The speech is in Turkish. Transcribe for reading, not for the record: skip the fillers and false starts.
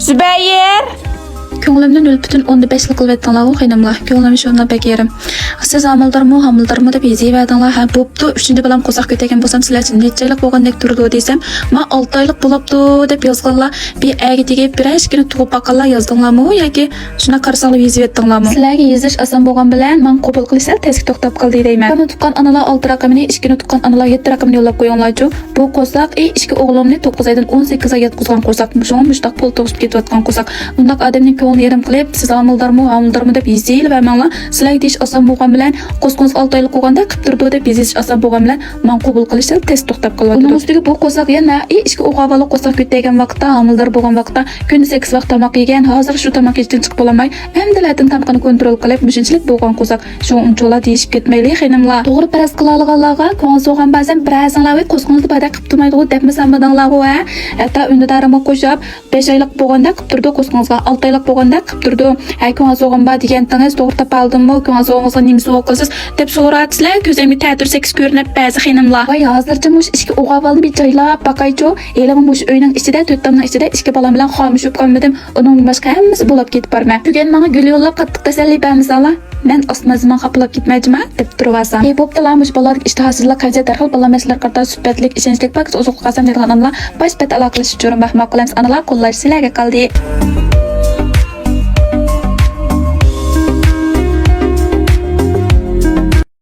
Zübeyir! Ko'nglimni 0.5 qilib aytdinglar u xonimlar. Ko'nglim shundan bek yerim. Siz hamildarmi deb yeziverdinglar. Ha, bo'pti. 3-bilan qo'saq ko'tagan bo'lsam sizlar uchun necha oylik bo'lgandek turdi desam, men 6 oylik bo'libdi deb yozganlar. Bir agi tegib birashkini tug'ib baqanlar yozdinglarmi yoki shuna qarsaqlab yeziverdinglarmi? Sizlarga yezish oson bo'lgan bilan men qabul qilsam tezki to'xtab qildi deyman. Buni tuqqan analar 6 raqamini, 2ni tuqqan analar 7 raqamini yo'llab qo'yinglar-chu. Bu qo'saq 2 o'g'limni 9 oydan 18 oyga yetqizgan qo'saq. Mushtaq pul to'g'ib ketayotgan qo'saq. Undaq odamning ko'ngli yerim qilib, siz hamildarmi deb yezil va menlar sizlarga deyish oson bo'lgan bilan qo'sqingiz 6 oylik bo'lganda qilib turdi deb yezish oson bo'lgan bilan men qabul qilishni tez to'xtab qolyapti. Uning ustiga bu qo'saq yana 2 o'g'avali qo'saq ko'tagan vaqtda, hamildar bo'lgan vaqtda kunda 8 vaqt tomoq yegan, hozir shu tomoq yeyishdan chiqib olmay, endi tamqini kontrol qilib, mushinchilik bo'lgan qo'saq. Shu unchoqlar deyishib ketmaylik xonimlar. To'g'ri paras qila olganlarga ko'ngil so'g'an ba'zan birazanlar qo'sqingizni bada qilib turmaydi deb misamidinglar ha. Hatto undadarimi qo'shib 5 oylik bo'lganda qilib turdi qo'sqingizga, 6 oylik bo'lganda qilib turdi. Ay ko'ngil so'g'an ba degantingiz to'g'ri topaldimmi? Ko'ngil so'g'ingizga nima so'q qilsiz deb so'ratsizlar. Ko'zimga ta'tirsak ko'rinib ba'zi xonimlar. Voy hozircha mush 2 o'g'avalni bir joylab baqaychu, elim mush uyning ichida, 4 tomning ichida 2 bolam bilan xomush bo'lib qolmadim. Uning boshqa hammasi bo'lib ketib borma. Bugun menga gul yo'llab qattiq tasalli bermisizlar. Men osmazman xaplab ketmayman deb turibsam. Bo'ptilar mush bolalar ishtihasizlik qancha darhol bolamaslar qarta suhbatlik ishonchlik pak ozuq qasam degan analar bash bet aloqalash uchun rahmat qilamiz. Analar qo'llash sizlarga qoldi.